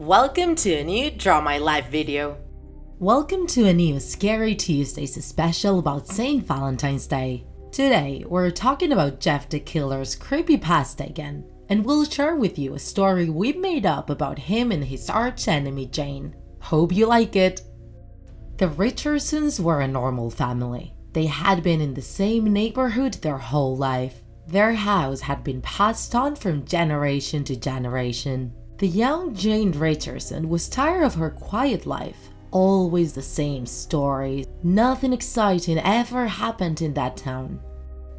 Welcome to a new Draw My Life video. Welcome to a new Scary Tuesdays special about St. Valentine's Day. Today, we're talking about Jeff the Killer's creepypasta again, and we'll share with you a story we made up about him and his arch-enemy Jane. Hope you like it! The Richardsons were a normal family. They had been in the same neighborhood their whole life. Their house had been passed on from generation to generation. The young Jane Richardson was tired of her quiet life. Always the same stories. Nothing exciting ever happened in that town.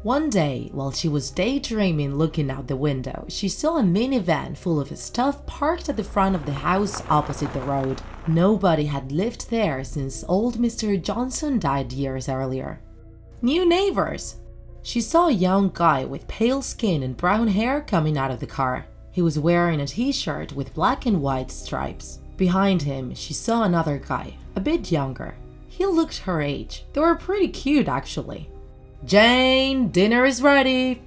One day, while she was daydreaming looking out the window, she saw a minivan full of stuff parked at the front of the house opposite the road. Nobody had lived there since old Mr. Johnson died years earlier. New neighbors! She saw a young guy with pale skin and brown hair coming out of the car. He was wearing a t-shirt with black and white stripes. Behind him, she saw another guy, a bit younger. He looked her age. They were pretty cute, actually. "Jane, dinner is ready!"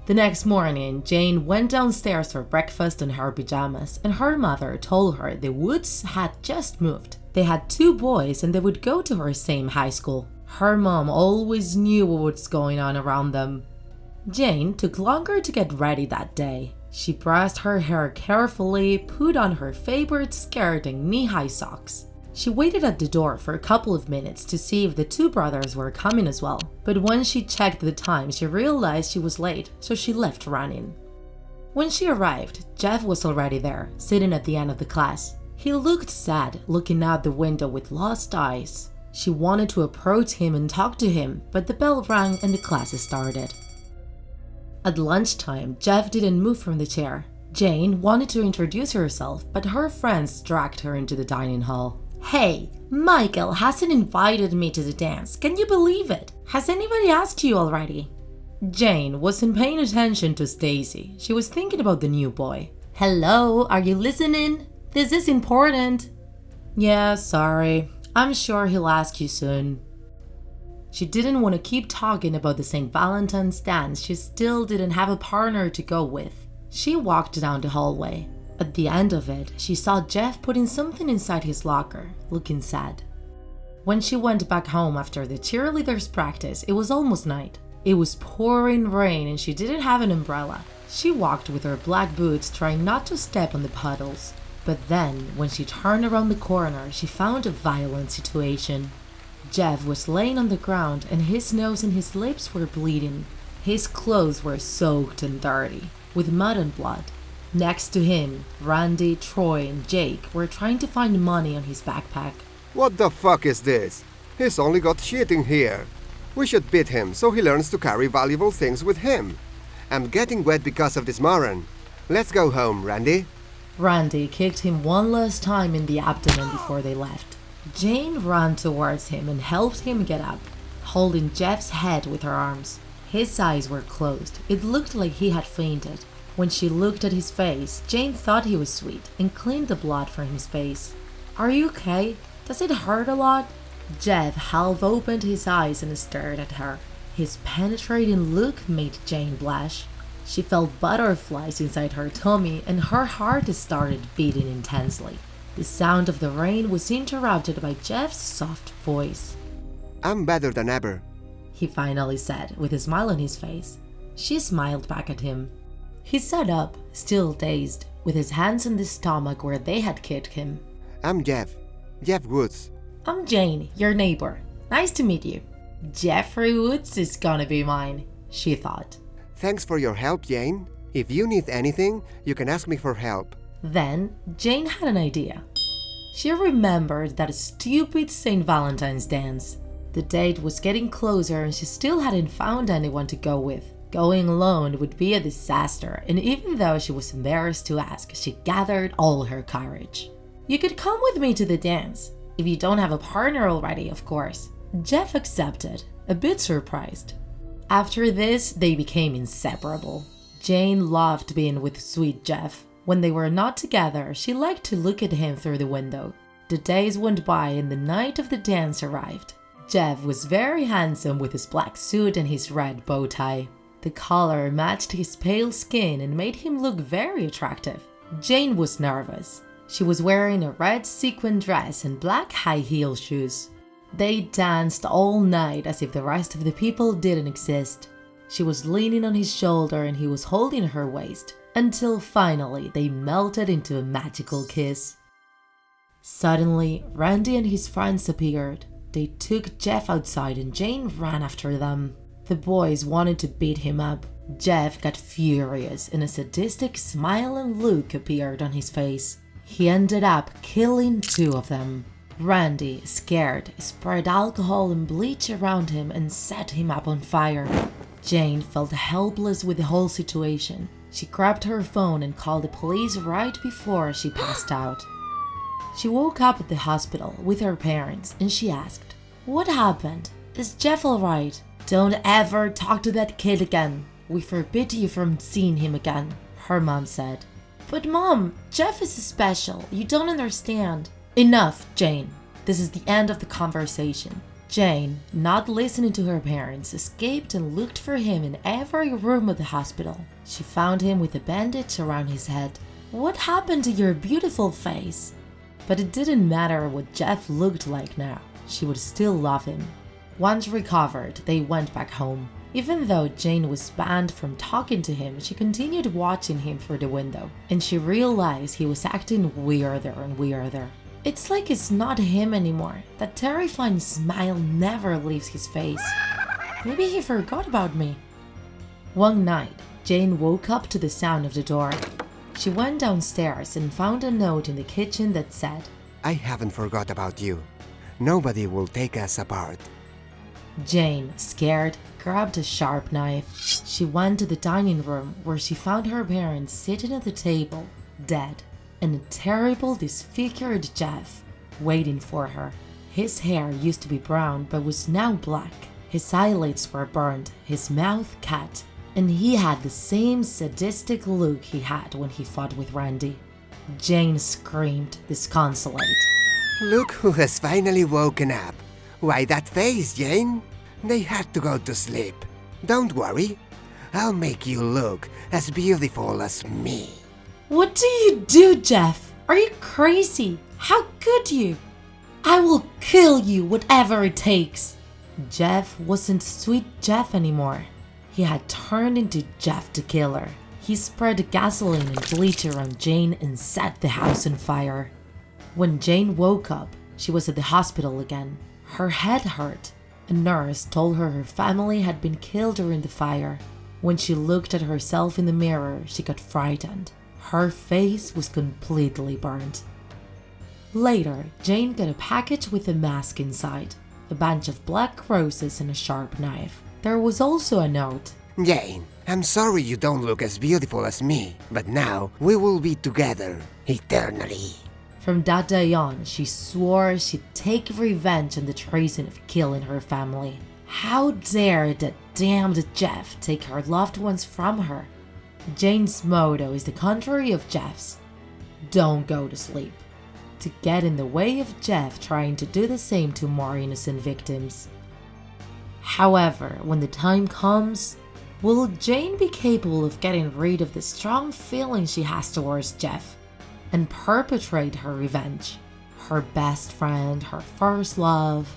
The next morning, Jane went downstairs for breakfast in her pajamas, and her mother told her the Woods had just moved. They had 2 boys and they would go to her same high school. Her mom always knew what was going on around them. Jane took longer to get ready that day. She brushed her hair carefully, put on her favorite skirt and knee-high socks. She waited at the door for a couple of minutes to see if the 2 brothers were coming as well. But when she checked the time, she realized she was late, so she left running. When she arrived, Jeff was already there, sitting at the end of the class. He looked sad, looking out the window with lost eyes. She wanted to approach him and talk to him, but the bell rang and the class started. At lunchtime, Jeff didn't move from the chair. Jane wanted to introduce herself, but her friends dragged her into the dining hall. "Hey, Michael hasn't invited me to the dance. Can you believe it? Has anybody asked you already?" Jane wasn't paying attention to Stacy. She was thinking about the new boy. "Hello, are you listening? This is important." "Yeah, sorry. I'm sure he'll ask you soon." She didn't want to keep talking about the St. Valentine's dance. She still didn't have a partner to go with. She walked down the hallway. At the end of it, she saw Jeff putting something inside his locker, looking sad. When she went back home after the cheerleaders' practice, it was almost night. It was pouring rain and she didn't have an umbrella. She walked with her black boots, trying not to step on the puddles. But then, when she turned around the corner, she found a violent situation. Jeff was laying on the ground and his nose and his lips were bleeding. His clothes were soaked and dirty, with mud and blood. Next to him, Randy, Troy, and Jake were trying to find money on his backpack. "What the fuck is this? He's only got shit in here. We should beat him so he learns to carry valuable things with him. I'm getting wet because of this moron. Let's go home, Randy." Randy kicked him one last time in the abdomen before they left. Jane ran towards him and helped him get up, holding Jeff's head with her arms. His eyes were closed. It looked like he had fainted. When she looked at his face, Jane thought he was sweet and cleaned the blood from his face. "Are you okay? Does it hurt a lot?" Jeff half opened his eyes and stared at her. His penetrating look made Jane blush. She felt butterflies inside her tummy and her heart started beating intensely. The sound of the rain was interrupted by Jeff's soft voice. "I'm better than ever," he finally said, with a smile on his face. She smiled back at him. He sat up, still dazed, with his hands on the stomach where they had kicked him. "I'm Jeff Woods." "I'm Jane, your neighbor. Nice to meet you." "Jeffrey Woods is gonna be mine," she thought. "Thanks for your help, Jane. If you need anything, you can ask me for help." Then, Jane had an idea. She remembered that stupid St. Valentine's dance. The date was getting closer and she still hadn't found anyone to go with. Going alone would be a disaster, and even though she was embarrassed to ask, she gathered all her courage. "You could come with me to the dance, if you don't have a partner already, of course." Jeff accepted, a bit surprised. After this, they became inseparable. Jane loved being with sweet Jeff. When they were not together, she liked to look at him through the window. The days went by and the night of the dance arrived. Jeff was very handsome with his black suit and his red bow tie. The color matched his pale skin and made him look very attractive. Jane was nervous. She was wearing a red sequin dress and black high heel shoes. They danced all night as if the rest of the people didn't exist. She was leaning on his shoulder and he was holding her waist, until finally they melted into a magical kiss. Suddenly, Randy and his friends appeared. They took Jeff outside and Jane ran after them. The boys wanted to beat him up. Jeff got furious and a sadistic smile and look appeared on his face. He ended up killing 2 of them. Randy, scared, spread alcohol and bleach around him and set him up on fire. Jane felt helpless with the whole situation. She grabbed her phone and called the police right before she passed out. She woke up at the hospital with her parents and she asked, "What happened? Is Jeff alright? Don't ever talk to that kid again. We forbid you from seeing him again," her mom said. "But Mom, Jeff is special. You don't understand." "Enough, Jane. This is the end of the conversation." Jane, not listening to her parents, escaped and looked for him in every room of the hospital. She found him with a bandage around his head. "What happened to your beautiful face?" But it didn't matter what Jeff looked like now. She would still love him. Once recovered, they went back home. Even though Jane was banned from talking to him, she continued watching him through the window, and she realized he was acting weirder and weirder. It's like it's not him anymore. That terrifying smile never leaves his face. Maybe he forgot about me. One night, Jane woke up to the sound of the door. She went downstairs and found a note in the kitchen that said, I haven't forgot about you. Nobody will take us apart. Jane, scared, grabbed a sharp knife. She went to the dining room where she found her parents sitting at the table, dead, and a terrible, disfigured Jeff waiting for her. His hair used to be brown but was now black. His eyelids were burned, his mouth cut, and he had the same sadistic look he had when he fought with Randy. Jane screamed, disconsolate. Look who has finally woken up. Why that face, Jane? They had to go to sleep. Don't worry. I'll make you look as beautiful as me. What do you do, Jeff? Are you crazy? How could you? I will kill you, whatever it takes. Jeff wasn't Sweet Jeff anymore. He had turned into Jeff the Killer. He spread gasoline and bleach around Jane and set the house on fire. When Jane woke up, she was at the hospital again. Her head hurt. A nurse told her her family had been killed during the fire. When she looked at herself in the mirror, she got frightened. Her face was completely burnt. Later, Jane got a package with a mask inside, a bunch of black roses and a sharp knife. There was also a note. Jane, I'm sorry you don't look as beautiful as me, but now we will be together eternally. From that day on, she swore she'd take revenge on the treason of killing her family. How dare that damned Jeff take her loved ones from her? Jane's motto is the contrary of Jeff's. Don't go to sleep. To get in the way of Jeff trying to do the same to more innocent victims. However, when the time comes, will Jane be capable of getting rid of the strong feeling she has towards Jeff and perpetrate her revenge? Her best friend, her first love.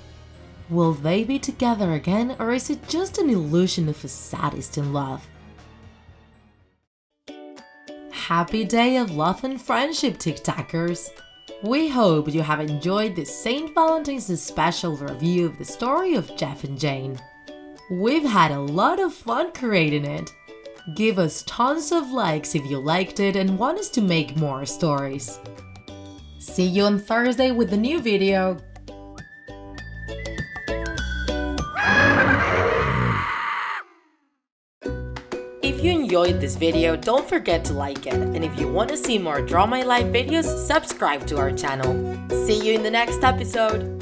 Will they be together again, or is it just an illusion of a sadist in love? Happy day of love and friendship, TikTokers! We hope you have enjoyed this St. Valentine's special review of the story of Jeff and Jane. We've had a lot of fun creating it. Give us tons of likes if you liked it and want us to make more stories. See you on Thursday with the new video. If you enjoyed this video, don't forget to like it, and if you want to see more Draw My Life videos, subscribe to our channel. See you in the next episode!